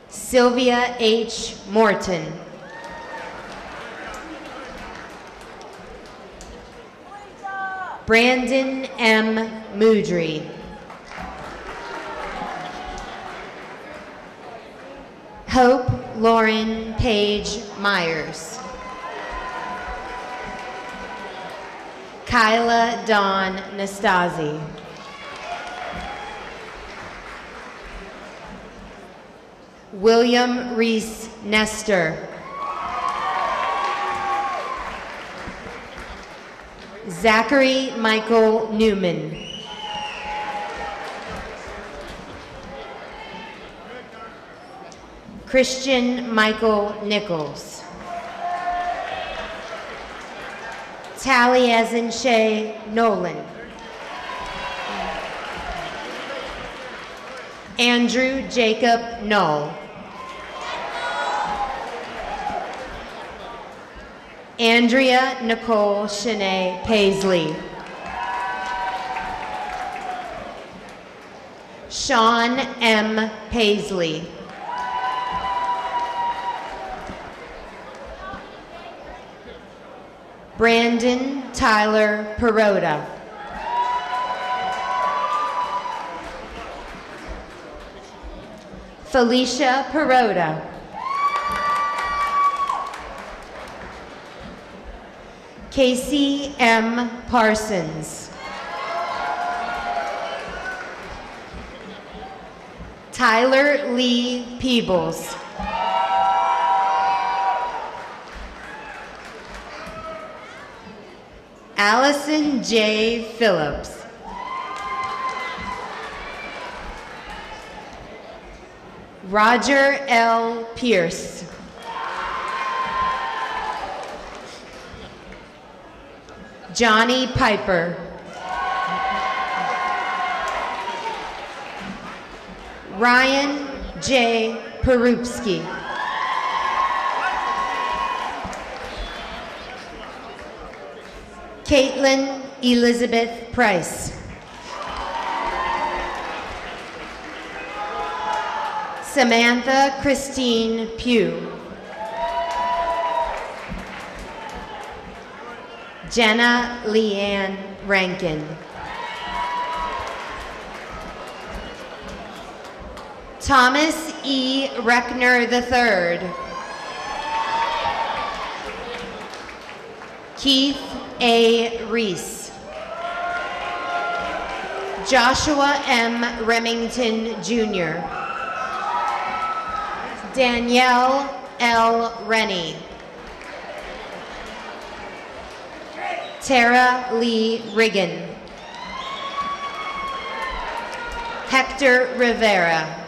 Sylvia H. Morton. Brandon M. Moodry. Hope Lauren Page Myers. Kyla Dawn Nastasi. William Reese Nestor. Zachary Michael Newman. Christian Michael Nichols. Taliesin Nolan. Andrew Jacob Null. Andria Nicole Shanae Paisley. Sean M. Paisley. Brandon Tyler Perota. Felicia Perota. Casey M. Parsons. Tyler Lee Peebles. Allison J. Phillips. Roger L. Pierce. Johnny Piper. Ryan J. Perupski. Caitlin Elizabeth Price. Samantha Christine Pugh. Jenna Leanne Rankin. Thomas E. Reckner III. Keith A. Reese. Joshua M. Remington Jr. Danielle L. Rennie. Tara Lee Riggin. Hector Rivera.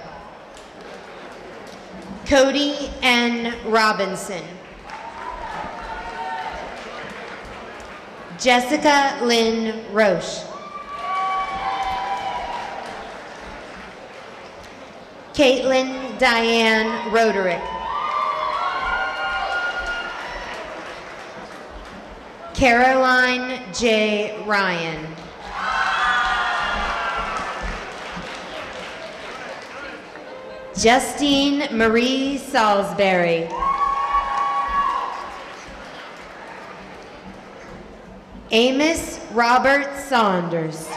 Cody N. Robinson. Jessica Lynn Roche. Caitlin Diane Roderick. Caroline J. Ryan. Justine Marie Salisbury. Amos Robert Saunders.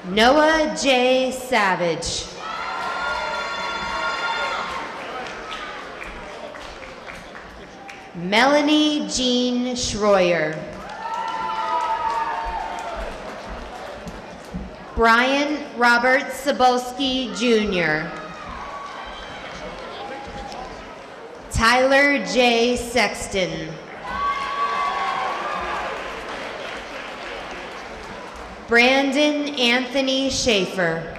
Noah J. Savage. Melanie Jean Schroyer. Brian Robert Cebulski Jr. Tyler J. Sexton. Brandon Anthony Schaefer.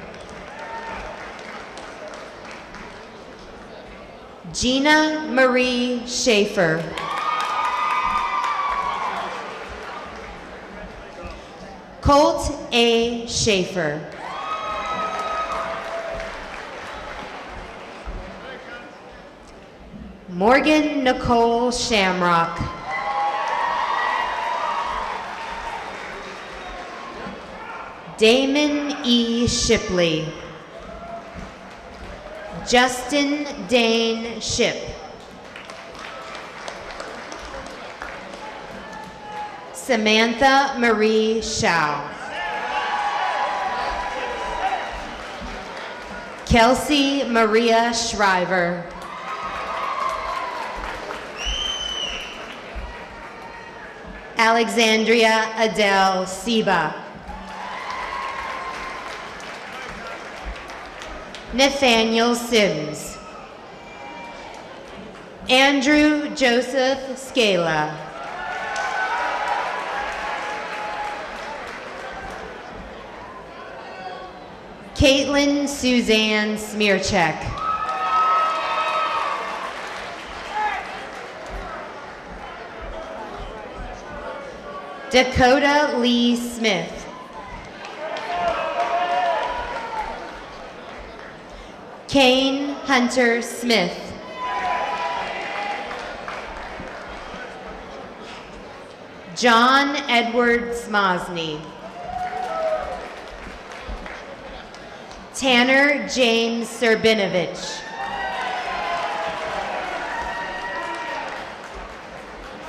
Gina Marie Schaefer. Colt A. Schaefer. Morgan Nicole Shamrock. Damon E. Shipley. Justin Dane Ship. Samantha Marie Shao. Kelsey Maria Shriver. Alexandria Adele Seba. Nathaniel Sims. Andrew Joseph Scala. Caitlin Suzanne Smearcheck. Dakota Lee Smith. Kane Hunter Smith. John Edward Smosny. Tanner James Serbinovich.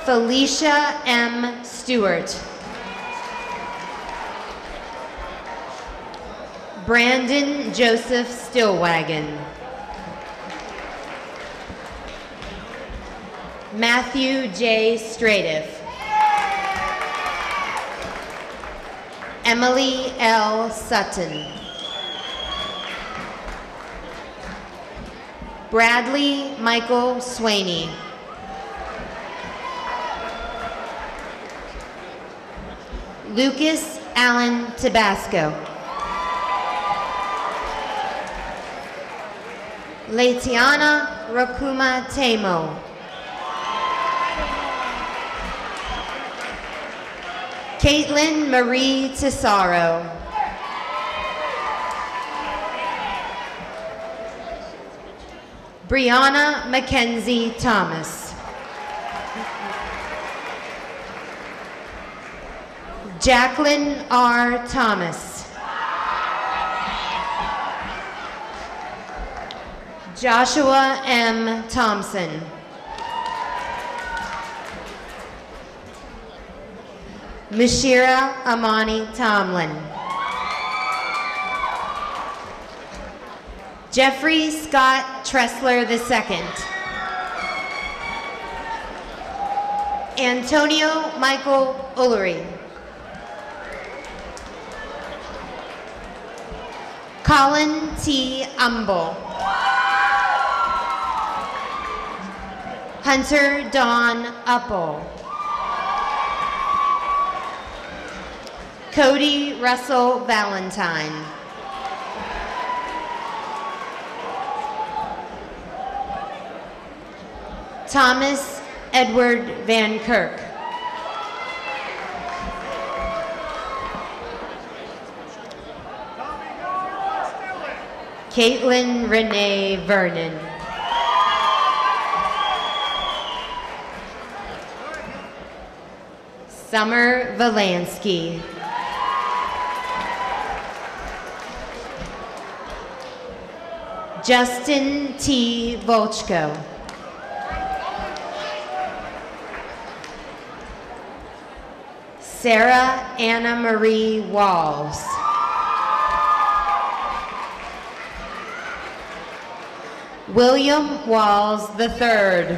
Felicia M. Stewart. Brandon Joseph Stillwagon. Matthew J. Stradiff. Emily L. Sutton. Bradley Michael Swaney. Lucas Allen Tabasco. Latiana Rakuma Tamo. Caitlin Marie Tesaro. Brianna Mackenzie Thomas. Jacqueline R. Thomas. Joshua M. Thompson. Mashira Amani Tomlin. Jeffrey Scott Tressler II. Antonio Michael Ullery. Colin T. Umble. Hunter Dawn Upple. Cody Russell Valentine. Thomas Edward Van Kirk. Caitlin Renee Vernon. Summer Valansky. Justin T. Volchko. Sarah Anna Marie Walls. William Walls III.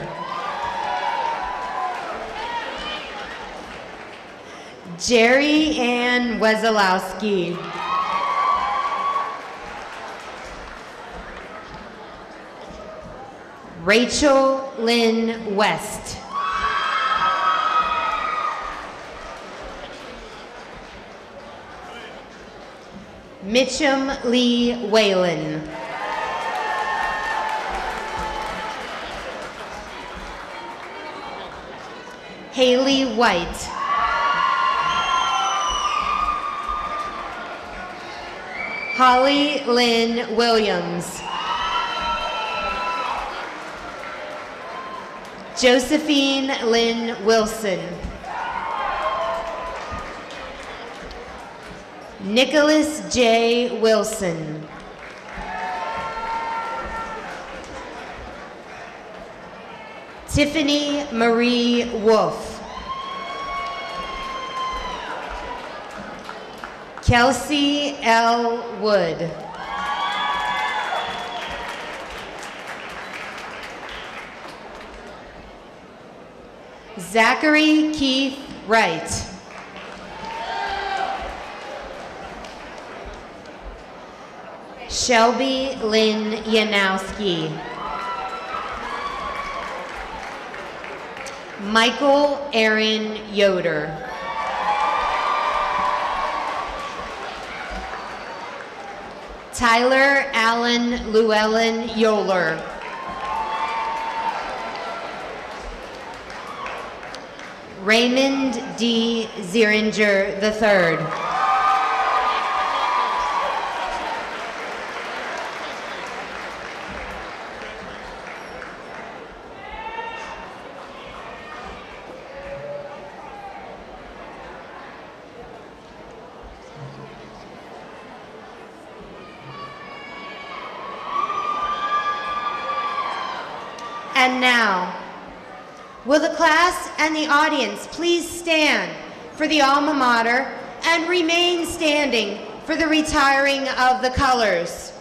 Jerry Ann Wesolowski. Rachel Lynn West. Mitchum Lee Whalen. Haley White. Holly Lynn Williams. Josephine Lynn Wilson. Nicholas J. Wilson. Tiffany Marie Wolf. Kelsey L. Wood. Zachary Keith Wright. Shelby Lynn Yanowski. Michael Aaron Yoder. Tyler Allen Llewellyn Yoler. Raymond D. Zieringer III. And now, will the class and the audience please stand for the alma mater and remain standing for the retiring of the colors.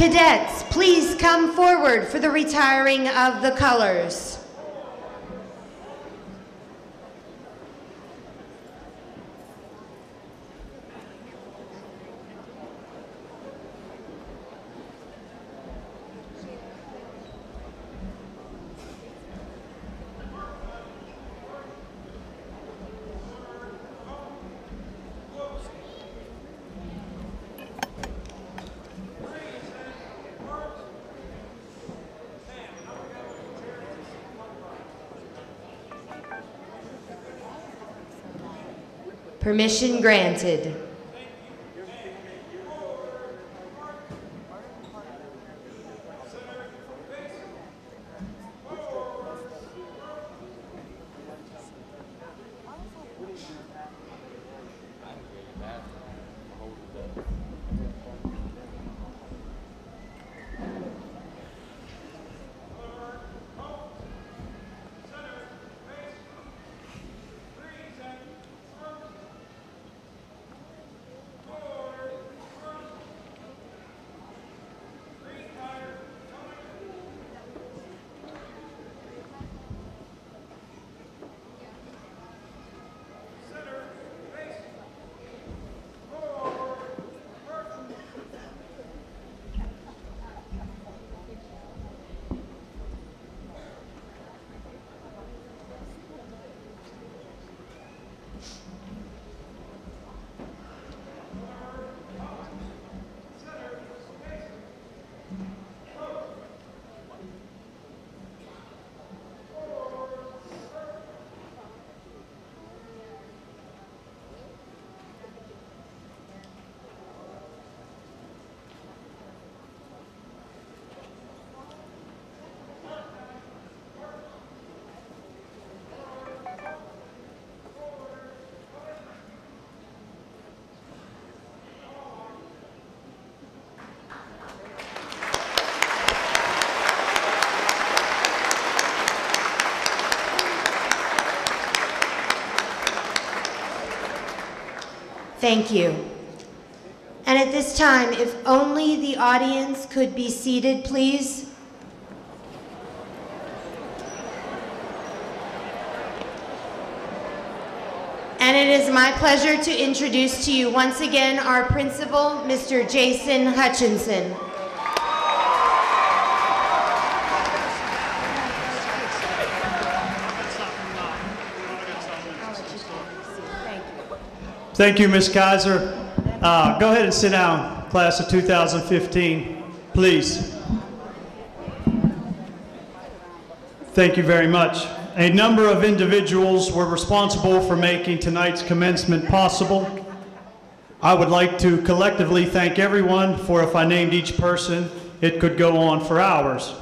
Cadets, please come forward for the retiring of the colors. Permission granted. Thank you. And at this time, if only the audience could be seated, please. And it is my pleasure to introduce to you once again our principal, Mr. Jason Hutchinson. Thank you, Ms. Kaiser. Go ahead and sit down, class of 2015, please. Thank you very much. A number of individuals were responsible for making tonight's commencement possible. I would like to collectively thank everyone, for if I named each person, it could go on for hours.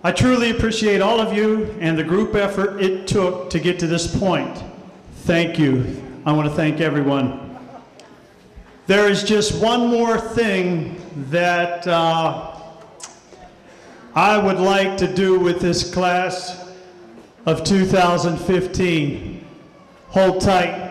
I truly appreciate all of you and the group effort it took to get to this point. Thank you. I want to thank everyone. There is just one more thing that I would like to do with this class of 2015. Hold tight.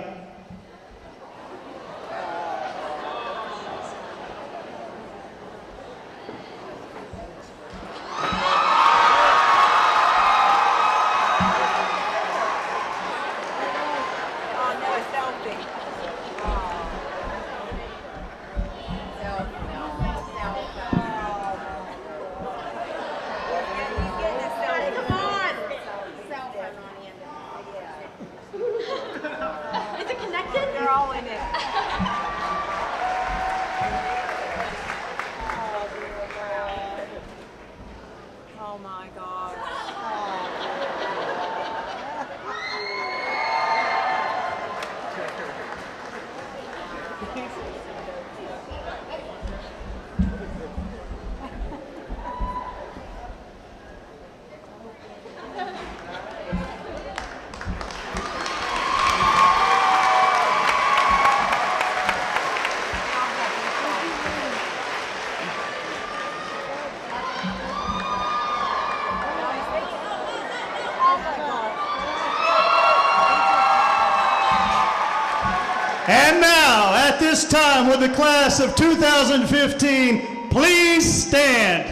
And now, at this time, with the class of 2015, please stand.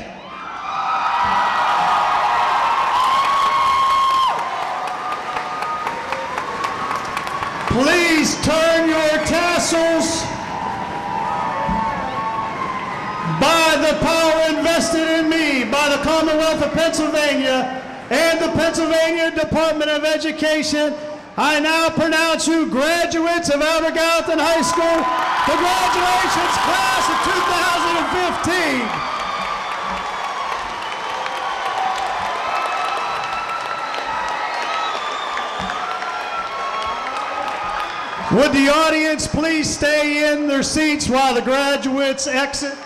Please turn your tassels. By the power invested in me by the Commonwealth of Pennsylvania and the Pennsylvania Department of Education, I now pronounce you graduates of Albert Gallatin High School, the graduations class of 2015. Would the audience please stay in their seats while the graduates exit?